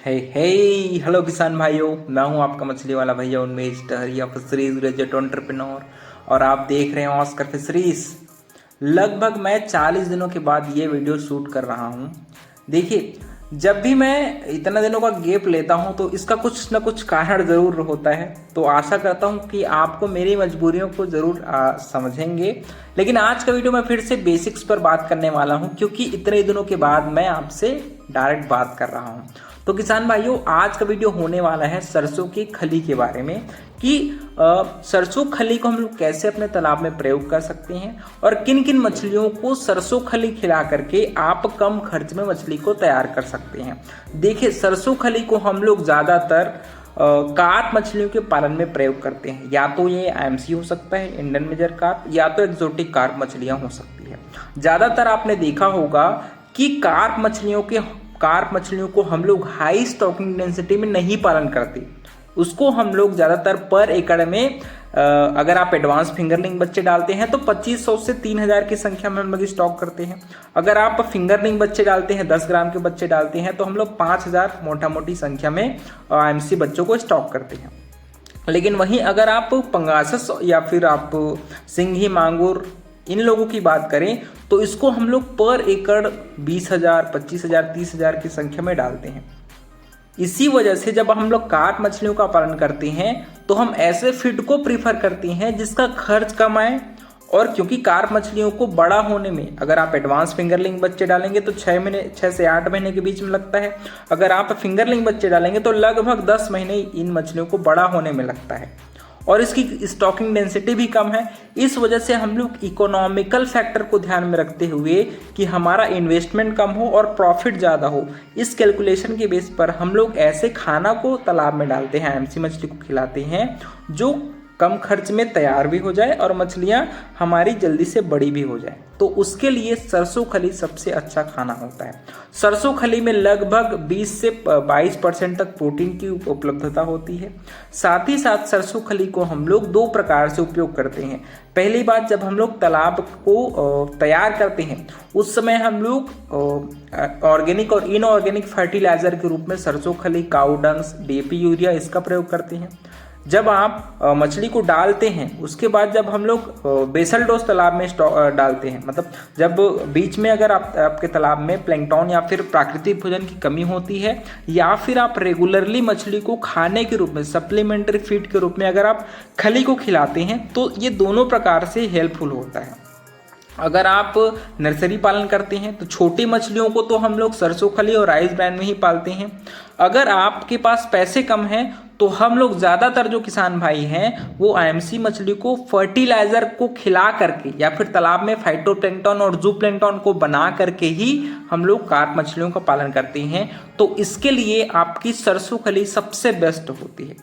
हे हे hello किसान भाइयों, मैं हूं आपका मछली वाला भैया उन्मेष टहरिया फिशरीज ग्रेजुएट एंटरप्रेन्योर और आप देख रहे हैं ऑस्कर फिशरीज। लगभग मैं 40 दिनों के बाद ये वीडियो शूट कर रहा हूं। देखिए, जब भी मैं इतना दिनों का गैप लेता हूं तो इसका कुछ ना कुछ कारण ज़रूर होता है। तो आशा करता हूं कि आपको मेरी मजबूरियों को ज़रूर समझेंगे। लेकिन आज का वीडियो मैं फिर से बेसिक्स पर बात करने वाला हूं, क्योंकि इतने दिनों के बाद मैं आपसे डायरेक्ट बात कर रहा हूं। तो किसान भाइयों, आज का वीडियो होने वाला है सरसों की खली के बारे में कि सरसों खली को हम लोग कैसे अपने तालाब में प्रयोग कर सकते हैं और किन किन मछलियों को सरसों खली खिला करके आप कम खर्च में मछली को तैयार कर सकते हैं। देखिए, सरसों खली को हम लोग ज़्यादातर कार्प मछलियों के पालन में प्रयोग करते हैं। या तो ये आईएमसी हो सकता है, इंडियन मेजर कार्प, या तो एक्जोटिक कार्प मछलियाँ हो सकती है। ज़्यादातर आपने देखा होगा कि कार्प मछलियों को हम लोग हाई स्टॉकिंग डेंसिटी में नहीं पालन करते। उसको हम लोग ज़्यादातर पर एकड़ में अगर आप एडवांस फिंगरलिंग बच्चे डालते हैं तो 2500 से 3000 की संख्या में हम लोग स्टॉक करते हैं। अगर आप फिंगरलिंग बच्चे डालते हैं, 10 ग्राम के बच्चे डालते हैं, तो हम लोग 5000 मोटा मोटी संख्या में आईएमसी बच्चों को स्टॉक करते हैं। लेकिन वहीं अगर आप पंगासस या फिर आप सिंघी मांगुर इन लोगों की बात करें तो इसको हम लोग पर एकड़ 20,000, 25,000, 30,000 की संख्या में डालते हैं। इसी वजह से जब हम लोग कार्प मछलियों का पालन करते हैं तो हम ऐसे फीड को प्रीफर करते हैं जिसका खर्च कम आए। और क्योंकि कार्प मछलियों को बड़ा होने में अगर आप एडवांस फिंगरलिंग बच्चे डालेंगे तो 6 से 8 महीने के बीच में लगता है। अगर आप फिंगरलिंग बच्चे डालेंगे तो लगभग 10 महीने इन मछलियों को बड़ा होने में लगता है और इसकी स्टॉकिंग डेंसिटी भी कम है। इस वजह से हम लोग इकोनॉमिकल फैक्टर को ध्यान में रखते हुए कि हमारा इन्वेस्टमेंट कम हो और प्रॉफिट ज़्यादा हो, इस कैलकुलेशन के बेस पर हम लोग ऐसे खाना को तालाब में डालते हैं, आईएमसी मछली को खिलाते हैं जो कम खर्च में तैयार भी हो जाए और मछलियाँ हमारी जल्दी से बड़ी भी हो जाए। तो उसके लिए सरसों खली सबसे अच्छा खाना होता है। सरसों खली में लगभग 20 से 22% तक प्रोटीन की उपलब्धता होती है। साथ ही साथ सरसों खली को हम लोग 2 प्रकार से उपयोग करते हैं। पहली बात, जब हम लोग तालाब को तैयार करते हैं उस समय हम लोग ऑर्गेनिक और इनऑर्गेनिक फर्टिलाइजर के रूप में सरसों खली, काऊ डंग्स, डीएपी, यूरिया इसका प्रयोग करते हैं। जब आप मछली को डालते हैं उसके बाद जब हम लोग बेसल डोज तालाब में डालते हैं, मतलब जब बीच में अगर आपके तालाब में प्लैंकटन या फिर प्राकृतिक भोजन की कमी होती है या फिर आप रेगुलरली मछली को खाने के रूप में सप्लीमेंट्री फीड के रूप में अगर आप खली को खिलाते हैं तो ये दोनों प्रकार से हेल्पफुल होता है। अगर आप नर्सरी पालन करते हैं तो छोटी मछलियों को तो हम लोग सरसों खली और राइस ब्रांड में ही पालते हैं। अगर आपके पास पैसे कम हैं तो हम लोग ज़्यादातर जो किसान भाई हैं वो आईएमसी मछली को फर्टिलाइजर को खिला करके या फिर तालाब में फाइटोप्लैंक्टन और जूप्लैंक्टन को बना करके ही हम लोग कार्प मछलियों का पालन करते हैं। तो इसके लिए आपकी सरसों खली सबसे बेस्ट होती है।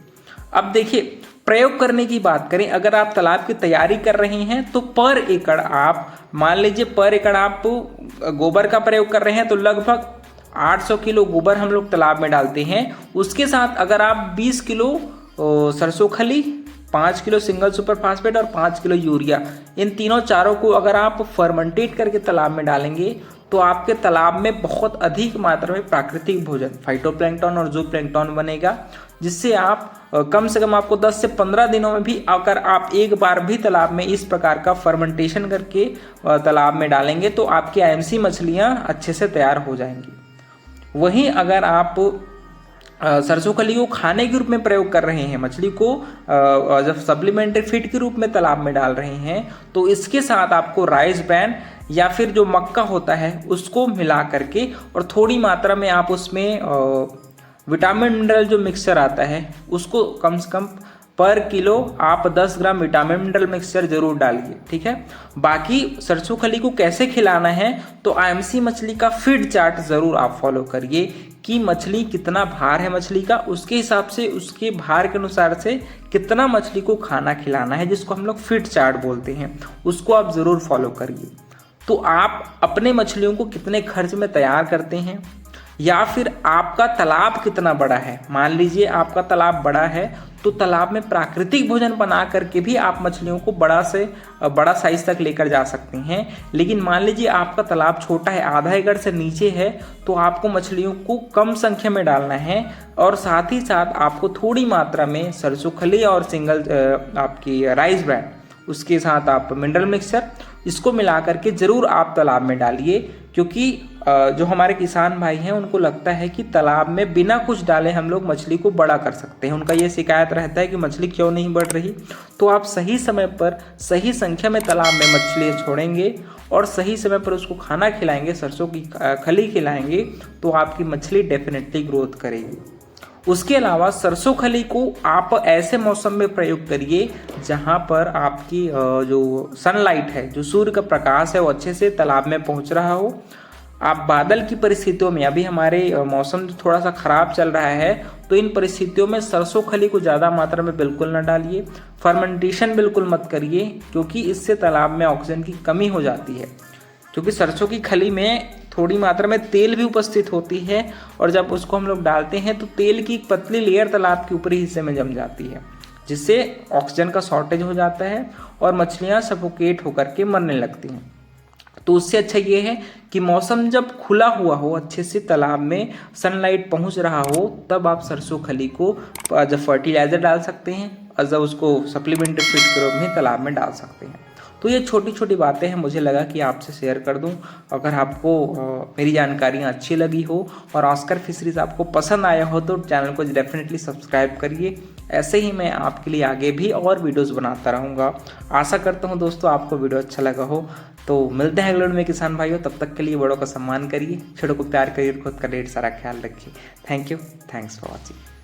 अब देखिए, प्रयोग करने की बात करें, अगर आप तालाब की तैयारी कर रहे हैं तो पर एकड़ आप मान लीजिए पर एकड़ आप गोबर का प्रयोग कर रहे हैं तो लगभग 800 किलो गोबर हम लोग तालाब में डालते हैं। उसके साथ अगर आप 20 किलो सरसों खली, 5 किलो सिंगल सुपर फास्फेट और 5 किलो यूरिया, इन तीनों चारों को अगर आप फर्मेंटेट करके तालाब में डालेंगे तो आपके तालाब में बहुत अधिक मात्रा में प्राकृतिक भोजन फाइटोप्लैंक्टन और जूप्लैंक्टन बनेगा, जिससे आप कम से कम आपको 10 से 15 दिनों में भी अगर आप एक बार भी तालाब में इस प्रकार का फर्मेंटेशन करके तालाब में डालेंगे तो आपकी आईएमसी मछलियाँ अच्छे से तैयार हो जाएंगी। वहीं अगर आप सरसों खली को खाने के रूप में प्रयोग कर रहे हैं, मछली को जब सप्लीमेंट्री फीड के रूप में तालाब में डाल रहे हैं तो इसके साथ आपको राइस ब्रान या फिर जो मक्का होता है उसको मिला करके और थोड़ी मात्रा में आप उसमें विटामिन मिनरल जो मिक्सचर आता है उसको कम से कम पर किलो आप 10 ग्राम विटामिन मिनरल मिक्सचर जरूर डालिए, ठीक है। बाकी सरसों खली को कैसे खिलाना है तो आईएमसी मछली का फीड चार्ट जरूर आप फॉलो करिए कि मछली कितना भार है मछली का, उसके हिसाब से उसके भार के अनुसार से कितना मछली को खाना खिलाना है, जिसको हम लोग फीड चार्ट बोलते हैं, उसको आप ज़रूर फॉलो करिए। तो आप अपने मछलियों को कितने खर्च में तैयार करते हैं या फिर आपका तालाब कितना बड़ा है। मान लीजिए आपका तालाब बड़ा है तो तालाब में प्राकृतिक भोजन बना करके भी आप मछलियों को बड़ा से बड़ा साइज तक लेकर जा सकते हैं। लेकिन मान लीजिए आपका तालाब छोटा है, आधा एकड़ से नीचे है, तो आपको मछलियों को कम संख्या में डालना है और साथ ही साथ आपको थोड़ी मात्रा में सरसों खली और सिंगल आपकी राइस ब्रांड, उसके साथ आप मिनरल मिक्सचर, इसको मिला करके ज़रूर आप तालाब में डालिए। क्योंकि जो हमारे किसान भाई हैं उनको लगता है कि तालाब में बिना कुछ डाले हम लोग मछली को बड़ा कर सकते हैं। उनका ये शिकायत रहता है कि मछली क्यों नहीं बढ़ रही। तो आप सही समय पर सही संख्या में तालाब में मछली छोड़ेंगे और सही समय पर उसको खाना खिलाएंगे, सरसों की खली खिलाएंगे, तो आपकी मछली डेफिनेटली ग्रोथ करेगी। उसके अलावा सरसों खली को आप ऐसे मौसम में प्रयोग करिए जहाँ पर आपकी जो सनलाइट है, जो सूर्य का प्रकाश है, वो अच्छे से तालाब में पहुँच रहा हो। आप बादल की परिस्थितियों में, अभी हमारे मौसम थोड़ा सा खराब चल रहा है, तो इन परिस्थितियों में सरसों खली को ज़्यादा मात्रा में बिल्कुल न डालिए। फर्मेंटेशन बिल्कुल मत करिए, क्योंकि इससे तालाब में ऑक्सीजन की कमी हो जाती है। क्योंकि सरसों की खली में थोड़ी मात्रा में तेल भी उपस्थित होती है और जब उसको हम लोग डालते हैं तो तेल की एक पतली लेयर तालाब के ऊपरी हिस्से में जम जाती है, जिससे ऑक्सीजन का शॉर्टेज हो जाता है और मछलियाँ सफोकेट होकर के मरने लगती हैं। तो उससे अच्छा ये है कि मौसम जब खुला हुआ हो, अच्छे से तालाब में सनलाइट पहुंच रहा हो, तब आप सरसों खली को जब फर्टिलाइज़र डाल सकते हैं और जब उसको सप्लीमेंट्री फीड के रूप में तालाब में डाल सकते हैं। तो ये छोटी छोटी बातें हैं, मुझे लगा कि आपसे शेयर कर दूं। अगर आपको मेरी जानकारियाँ अच्छी लगी हो और ऑस्कर फिशरीज आपको पसंद आया हो तो चैनल को डेफिनेटली सब्सक्राइब करिए। ऐसे ही मैं आपके लिए आगे भी और वीडियोस बनाता रहूँगा। आशा करता हूँ दोस्तों आपको वीडियो अच्छा लगा हो। तो मिलते हैं अगले वीडियो में किसान भाइयों। तब तक के लिए बड़ों का सम्मान करिए, छोटों को प्यार करिए, खुद का ढेर सारा ख्याल रखिए। Thank you, thanks for watching.